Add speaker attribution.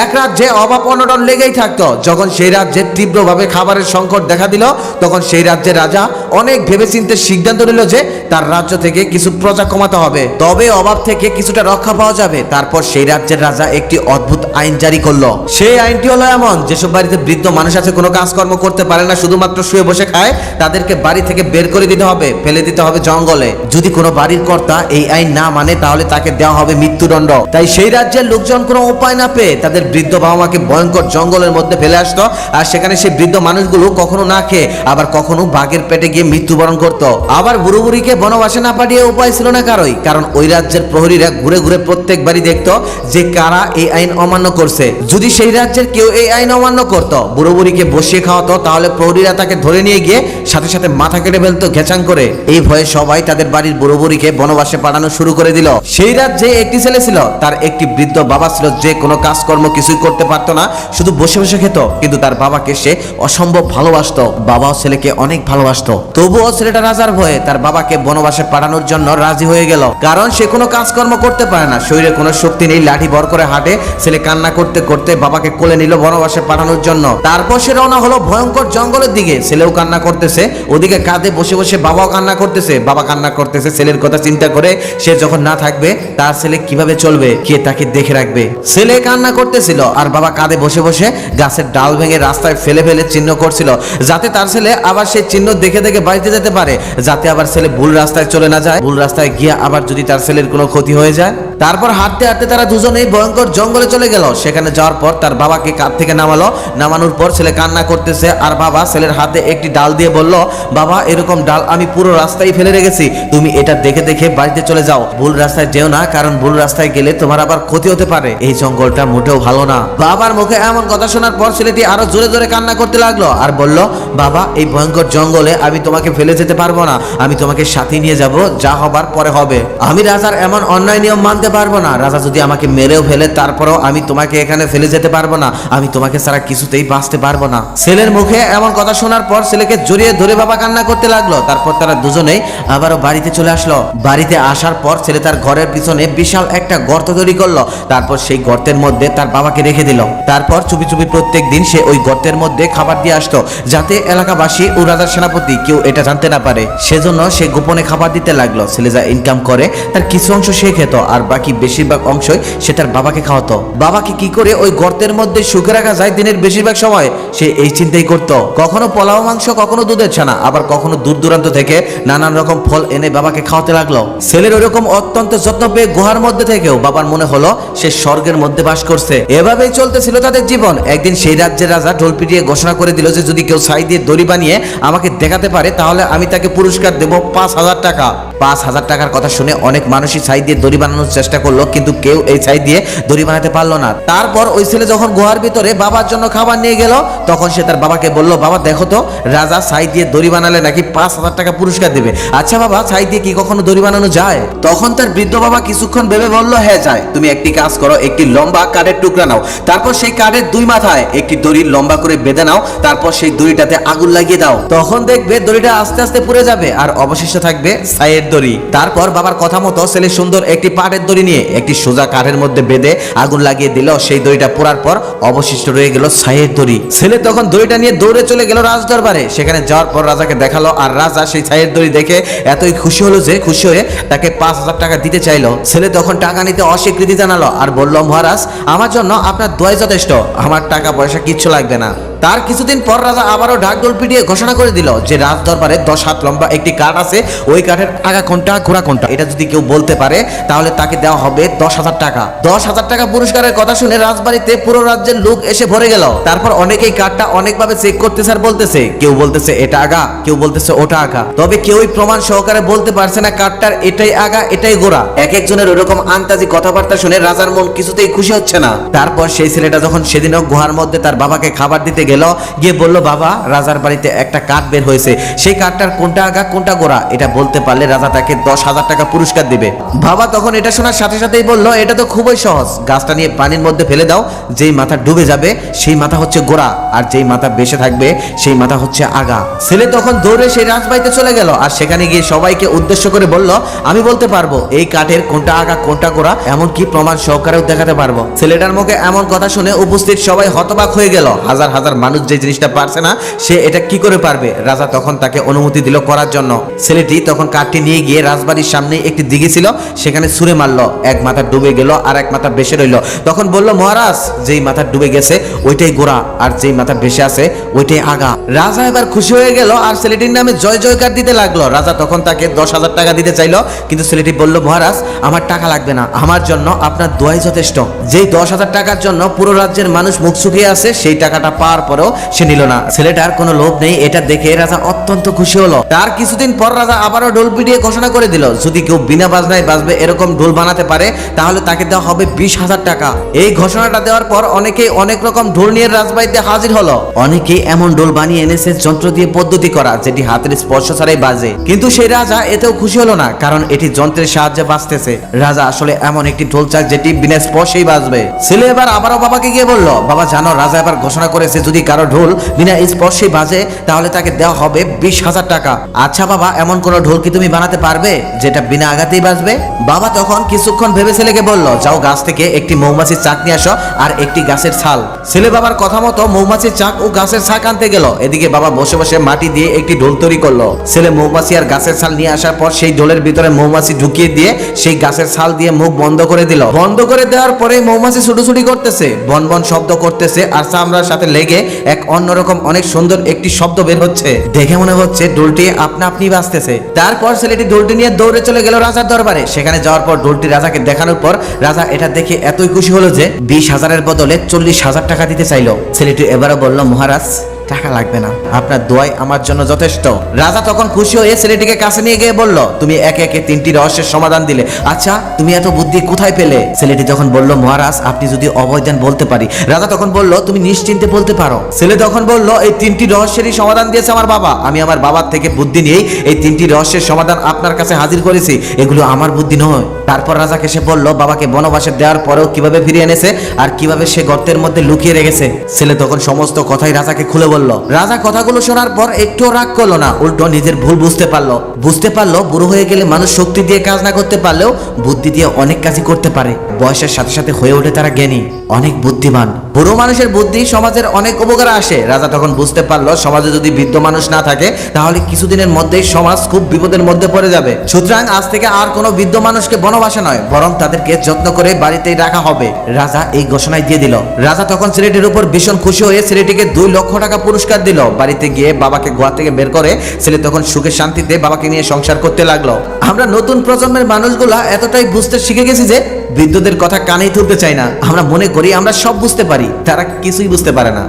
Speaker 1: এক রাজ্যে অভাব অনটন লেগেই থাকতো। যখন সেই রাজ্যে তীব্রভাবে খাবারের সংকট দেখা দিল, তখন সেই রাজ্যের রাজা অনেক ভেবেচিন্তে সিদ্ধান্ত নিল যে তার রাজ্য থেকে কিছু প্রজা কমাতে হবে, তবে অভাব থেকে কিছুটা রক্ষা পাওয়া যাবে। তারপর সেই রাজ্যের রাজা একটি অদ্ভুত আইন জারি করলো। সেই আইনটি হলো এমন, যেসব বাড়িতে বৃদ্ধ মানুষ আছে, কোনো কাজকর্ম করতে পারে না, শুধুমাত্র শুয়ে বসে খায়, তাদেরকে বাড়ি থেকে বের করে দিতে হবে, ফেলে দিতে হবে জঙ্গলে। যদি কোনো বাড়ির কর্তা এই আইন না মানে, তাহলে তাকে দেওয়া হবে মৃত্যুদণ্ড। তাই সেই রাজ্যের লোকজন কোনো উপায় না পেয়ে তাদের বৃদ্ধ বাবা মাকে ভয়ঙ্কর জঙ্গলের মধ্যে ফেলে আসতো, আর সেখানে সেই বৃদ্ধ মানুষগুলো কখনো না খেয়ে আবার কখনো বাঘের পেটে গিয়ে মৃত্যুবরণ করত। আবার বুড়ো বুড়িকে বনবাসে না পাঠিয়ে উপায় ছিল না কারোই, কারণ ওই রাজ্যের প্রহরীরা ঘুরে ঘুরে প্রত্যেক বাড়ি দেখতো যে কারা এই আইন অমান্য করছে। যদি সেই রাজ্যের কেউ এই আইন অমান্য করত, বুড়ো বুড়িকে বসিয়ে খাওয়াতো, তাহলে প্রহরীরা তাকে ধরে নিয়ে গিয়ে সাথে সাথে মাথা কেটে ফেলতো ঘেচাং করে। এই ভয়ে সবাই তাদের বাড়ির বুড়ো বুড়িকে বনবাসে পাঠানো শুরু করে দিল। সেই রাজ্যে একটি ছেলে ছিল, তার একটি বৃদ্ধ বাবা ছিল, যে কোনো কাজকর্ম কিছুই করতে পারতো না, শুধু বসে বসে খেত। কিন্তু তার বাবাকে সে অসম্ভব ভালোবাসতো, বাবাও ছেলেকে অনেক ভালোবাসতো। তবুও ছেলেটা রাজার ভয়ে তার বাবাকে বনবাসে পাঠানোর জন্য রাজি হয়ে গেল, কারণ সে কোনো কাজকর্ম করতে পারে না, শরীরে কোনো শক্তি নেই, লাঠি ভর করে হাঁটে। ছেলে কান্না করতে করতে বাবাকে কোলে নিল বনবাসে পাঠানোর জন্য। তারপর সে রওনা হলো ভয়ঙ্কর জঙ্গলের দিকে। ছেলেও কান্না করতেছে, ওদিকে কাঁধে বসে বসে বাবাও কান্না করতেছে। বাবা কান্না করতেছে ছেলের কথা চিন্তা করে, সে যখন না থাকবে তার ছেলে কিভাবে চলবে, কে তাকে দেখে রাখবে। ছেলে কান্না করতেছিল আর বাবা কাঁধে বসে বসে গাছের ডাল ভেঙে রাস্তায় ফেলে ফেলে চিহ্ন করছিল, যাতে তার ছেলে আবার সেই চিহ্ন দেখে দেখে বাড়িতে যেতে পারে, যাতে আবার ছেলে ভুল রাস্তায় চলে না যায়, ভুল রাস্তায় গিয়ে আবার যদি তার ছেলের কোনো ক্ষতি হয়ে যায়। তারপর হাঁটতে হাঁটতে তারা দুজনেই ভয়ঙ্কর জঙ্গলে চলে গেল। সেখানে যাওয়ার পর তার বাবাকে কাঁধ থেকে নামালো। নামানোর পর ছেলে কান্না করতেছে, আর বাবা ছেলের হাতে একটি ডাল দিয়ে বলল, বাবা এরকম ডাল আমি পুরো রাস্তায় ফেলে রেখেছি, তুমি এটা দেখে দেখে বাড়িতে চলে যাও, ভুল রাস্তায় যেও না, কারণ ভুল রাস্তায় গেলে তোমার আবার ক্ষতি হতে পারে, এই জঙ্গলটা মোটেও ভালো না। বাবার মুখে এমন কথা শোনার পর ছেলেটি আরো জোরে জোরে কান্না করতে লাগলো আর বলল, বাবা এই ভয়ঙ্কর জঙ্গলে আমি তোমাকে ফেলে যেতে পারবো না, আমি তোমাকে সাথে নিয়ে যাব, যা হবার পরে হবে। আমি রাজার এমন অন্যায় নিয়ম মানতে পারবো না, রাজা যদি আমাকে মেরেও ফেলে তারপরও আমি তোমাকে এখানে ফেলে যেতে পারবো না, আমি তোমাকে ছাড়া কিছুতেই বাঁচতে পারবো না। ছেলের মুখে এমন কথা শোনার পর ছেলেকে জড়িয়ে ধরে বাবা কান্না করতে লাগলো। তারপর তারা দুজনেই আবারও বাড়িতে চলে আসলো। বাড়িতে আসার পর ছেলে তার ঘরের পিছনে বিশাল একটা গর্ত তৈরি করলো। তারপর সেই গর্তের মধ্যে তার বাবাকে রেখে দিল। তারপর চুপি চুপি প্রত্যেক দিন সে ওই গর্তের মধ্যে খাবার দিয়ে আসতো, যাতে এলাকাবাসী ও রাজার সেনাপতি কেউ এটা জানতে না পারে। সেজন্য সে গোপনে খাবার দিতে লাগলো। ছেলে যা ইনকাম করে তার কিছু অংশ সে খেত, আর বাকি বেশিরভাগ অংশই সে তার বাবাকে খাওয়াতো। বাবাকে কি করে ওই গর্তের মধ্যে সুখে রাখা যায় দিনের বেশিরভাগ সময় সে এই চিন্তাই করত। কখনো পোলাও মাংস, কখনো দুধের ছানা, আবার কখনো দূর দূরান্ত থেকে নানান রকম ফল এনে বাবাকে খাওয়াতে লাগলো। ছেলের ওরকম অত্যন্ত যত্ন পেয়ে গুহার মধ্যে থেকেও বাবার মনে হলো সে স্বর্গের মধ্যে বাস করছে। এভাবেই চলতেছিল তাদের জীবন। একদিন সেই রাজ্যের রাজা ঢোল পিটিয়ে ঘোষণা করে দিল যে যদি কেউ ছাই দিয়ে দড়ি বানিয়ে আমাকে দেখাতে পারে, তাহলে আমি তাকে পুরস্কার দেব 5,000 টাকা। 5,000 টাকার কথা শুনে অনেক মানুষই ছাই দিয়ে দড়ি বানানোর চেষ্টা করলো, কিন্তু কেউ এই ছাই দিয়ে দড়ি বানাতে পারলো না। তারপর ওই ছেলে যখন গুহার ভিতরে বাবার জন্য খাবার নিয়ে গেল, তখন সে তার বাবাকে বলল, বাবা দেখো তো, রাজা ছাই দিয়ে দড়ি বানালে নাকি 5,000 টাকা পুরস্কার দেবে। আচ্ছা বাবা, ছাই দিয়ে কি কখনো দড়ি বানানো যায়? তখন তার বৃদ্ধ বাবা কিছুক্ষণ ভেবে বলল, হ্যাঁ যায়। তুমি একটি কাজ করো, একটি লম্বা কাঠের টুকরা নাও, তারপর সেই কাঠের দুই মাথায় একটি দড়ি লম্বা করে বেঁধে নাও, তারপর সেই দড়িটাতে আগুন লাগিয়ে দাও, তখন দেখবে দড়িটা আস্তে আস্তে পুড়ে যাবে আর অবশিষ্ট থাকবে ছাইয়ের দড়ি। তারপর বাবার কথা মতো ছেলে সুন্দর একটি পাটের দড়ি নিয়ে একটি সোজা কাঠের মধ্যে বেঁধে আগুন লাগিয়ে দিল। সেই দড়িটা পোড়ার পর অবশিষ্ট রয়ে গেল ছাইয়ের দড়ি। ছেলে তখন দড়িটা নিয়ে দৌড়ে চলে গেল রাজ দরবারে। সেখানে যাওয়ার পর রাজাকে দেখালো, আর রাজা সেই ছাইয়ের দড়ি দেখে এতই খুশি হলো যে খুশি হয়ে তাকে 5,000 টাকা দিতে চাইলো। ছেলে তখন টাকা নিতে অস্বীকৃতি জানালো আর বলল, মহারাজ আমার জন্য আপনার দোয়াই যথেষ্ট, আমার টাকা পয়সা কিচ্ছু লাগবে না। তার কিছুদিন পর রাজা আবারও ঢাকঢোল পিটিয়ে ঘোষণা করে দিল যে রাজ দরবারে 10 হাত লম্বা একটি কাঠ আছে, ওই কাঠের আগা কোনটা ঘোড়া কোনটা এটা যদি কেউ বলতে পারে তাহলে তাকে দেওয়া হবে 10,000 টাকা। 10,000 টাকা পুরস্কারের কথা শুনে রাজবাড়িতে পুরো রাজ্যের লোক এসে ভরে গেল। তারপর অনেকেই কাঠটা অনেকভাবে চেক করতেছে আর বলতেছে, কেউ বলতেছে এটা আগা, কেউ বলতেছে ওটা আগা, তবে কেউই প্রমাণ সহকারে বলতে পারছে না কাঠটার এটাই আগা এটাই গোড়া। এক একজনের ওরকম আন্তাজি কথাবার্তা শুনে রাজার মন কিছুতেই খুশি হচ্ছে না। তারপর সেই ছেলেটা যখন সেদিনও গুহার মধ্যে তার বাবাকে খাবার দিতে গেল, গিয়ে বলল বাবা রাজার বাড়িতে একটা কাঠ বের হয়েছে, সেই কাঠটার কোনটা আগা কোনটা গোড়া এটা বলতে পারলে রাজা তাকে 10,000 টাকা পুরস্কার দিবে। বাবা তখন এটা শোনার সাথে সাথেই বলল এটা তো খুবই সহজ, গাছটা নিয়ে পানির মধ্যে ফেলে দাও, যেই মাথা ডুবে যাবে সেই মাথা হচ্ছে গোড়া, আর যেই মাথা বেঁচে থাকবে সেই মাথা হচ্ছে আগা। ছেলে তখন দৌড়ে সেই রাজবাড়িতে চলে গেল, আর সেখানে গিয়ে সবাইকে উদ্দেশ্য করে বলল আমি বলতে পারবো এই কাঠের কোনটা আগা কোনটা গোড়া, এমনকি প্রমাণ সহকারেও দেখাতে পারবো। ছেলেটার মুখে এমন কথা শুনে উপস্থিত সবাই হতবাক হয়ে গেল, হাজার হাজার মানুষ যে জিনিসটা পারছে না সে এটা কি করে পারবে। রাজা তখন তাকে অনুমতি দিল করার জন্য। ছেলেটি তখন কাঠটি নিয়ে গিয়ে রাজবাড়ির সামনে একটি দিঘি ছিল সেখানে ছুঁড়ে মারলো, এক মাথা ডুবে গেল আর এক মাথা ভেসে রইল। তখন বলল মহারাজ যেই মাথা ডুবে গেছে ওইটাই গোড়া, আর যেই মাথা ভেসে আছে ওইটাই আগা। রাজা এবার খুশি হয়ে গেল আর ছেলেটির নামে জয় জয়কার দিতে লাগলো। রাজা তখন তাকে 10,000 টাকা দিতে চাইলো, কিন্তু ছেলেটি বলল মহারাজ আমার টাকা লাগবে না, আমার জন্য আপনার দোয়াই যথেষ্ট। যেই 10,000 টাকার জন্য পুরো রাজ্যের মানুষ মুখ শুকিয়ে আছে সেই টাকাটা পাওয়ার পরেও সে নিল না। ছেলেটার কোনো লোভ নেই, এটা দেখে রাজা অত্যন্ত খুশি হলো। তার কিছুদিন পর রাজা আবারও ঢোল পিটিয়ে ঘোষণা করে দিল যদি কেউ বিনা বাজনায় বাজবে এরকম ঢোল বানাতে পারে তাহলে তাকে দেওয়া হবে 20,000 টাকা। এই ঘোষণাটা দেওয়ার পর অনেকেই অনেক রকম ঢোল নিয়ে রাজবাড়িতে হাজির হলো। অনেকেই এমন ঢোল বানিয়ে এনেছে যন্ত্র দিয়ে পদ্ধতি করা যেটি হাতের স্পর্শ ছাড়াই বাজে, কিন্তু সেই রাজা এতেও খুশি হলো না, কারণ এটি যন্ত্রের সাহায্যে বাজতেছে। রাজা আসলে এমন একটি ঢোল চায় যেটি বিনা স্পর্শেই বাজবে। ছেলে এবার আবারও বাবাকে গিয়ে বলল বাবা জানো রাজা এবার ঘোষণা করেছে যদি কারো ঢোল বিনা স্পর্শেই বাজে তাহলে তাকে দেওয়া হবে 20,000 টাকা। আচ্ছা বাবা এমন কোন ঢোল কি তুমি বানাতে পারবে যেটা বিনা আঘাতেই বাজবে? বাবা তখন কিছুক্ষণ ভেবে ছেলেকে বলল যাও গাছ থেকে একটি মৌমাছির চাক নিয়ে আসো আর একটি গাছের ছাল। ছেলে বাবার কথা মতো মৌমাছির চাক ও গাছের ছাক আনতে গেল। এদিকে বাবা বসে বসে মাটি দিয়ে একটি ঢোল তৈরি করলো। ছেলে মৌমাছি আর গাছের ছাল নিয়ে আসার পর সেই ঢোলের ভিতরে মৌমাছি ঢুকিয়ে দিয়ে সেই গাছের ছাল দিয়ে মুখ বন্ধ করে দিল। বন্ধ করে দেওয়ার পরে মৌমাছি ছুটোছুটি করতেছে, বন বন শব্দ করতেছে আর চামড়ার সাথে লেগে এক অন্যরকম অনেক সুন্দর একটি শব্দ বের হচ্ছে। দেখে মনে হচ্ছে ঢোলটি আপনা আপনি বাজতেছে। তারপর ছেলেটি ঢোলটি নিয়ে দৌড়ে চলে গেল রাজার দরবারে। সেখানে যাওয়ার পর ঢোলটি রাজাকে দেখানোর পর রাজা এটা দেখে এতই খুশি হলো যে 20,000-এর বদলে 40,000 টাকা দিতে চাইলো। ছেলেটি এবারও বলল মহারাজ টাকা লাগবে না, আপনার দোয়াই আমার জন্য যথেষ্ট। রাজা তখন খুশি হয়ে ছেলেটিকে কাছে নিয়ে গিয়ে বলল তুমি একে একে 3টি রহস্যের সমাধান দিলে, আচ্ছা তুমি এত বুদ্ধি কোথায় পেলে? ছেলেটি তখন বলল মহারাজ আপনি যদি অভয় দেন বলতে পারি। রাজা তখন বলল তুমি নিশ্চিন্তে বলতে পারো। ছেলে তখন বলল এই 3টি রহস্যেরই সমাধান দিয়েছে আমার বাবা, আমি আমার বাবার থেকে বুদ্ধি নিয়েই এই 3টি রহস্যের সমাধান আপনার কাছে হাজির করেছি, এগুলো আমার বুদ্ধি নয়। তারপর রাজাকে সে বলল বাবাকে বনবাসে দেওয়ার পরেও কিভাবে ফিরিয়ে এনেছে আর কিভাবে সে গর্তের মধ্যে লুকিয়ে রেখেছে। ছেলে তখন সমস্ত কথাই রাজাকে খুলে বলল। রাজা কথাগুলো শোনার পর একটু রাগ করলো না, উল্টো নিজের ভুল বুঝতে পারলো বুড়ো হয়ে গেলে মানুষ শক্তি দিয়ে কাজ না করতে পারলেও বুদ্ধি দিয়ে অনেক কাজই করতে পারে। বয়সের সাথে সাথে হয়ে ওঠে তারা জ্ঞানী, অনেক বুদ্ধিমান। বুড়ো মানুষের বুদ্ধি সমাজের অনেক উপকার আসে। রাজা তখন বুঝতে পারলো সমাজে যদি বৃদ্ধ মানুষ না থাকে তাহলে কিছুদিনের মধ্যেই সমাজ খুব বিপদের মধ্যে পড়ে যাবে। সুতরাং আজ থেকে আর কোনো বৃদ্ধ মানুষকে বনবাসে নয় বরং তাদেরকে যত্ন করে বাড়িতেই রাখা হবে। রাজা এই ঘোষণায় দিয়ে দিল। রাজা তখন ছেলেটির উপর ভীষণ খুশি হয়ে ছেলেটিকে 2 লক্ষ টাকা পুরস্কার দিল। বাড়িতে গিয়ে বাবাকে গোয়া থেকে বের করে ছেলে তখন সুখে শান্তিতে বাবাকে নিয়ে সংসার করতে লাগলো। আমরা নতুন প্রজন্মের মানুষগুলা এতটাই বুঝতে শিখে গেছি যে বৃদ্ধদের কথা কানেই তুলতে চাই না। আমরা মনে করি আমরা সব বুঝতে পারি, তারা কিছুই বুঝতে পারে না।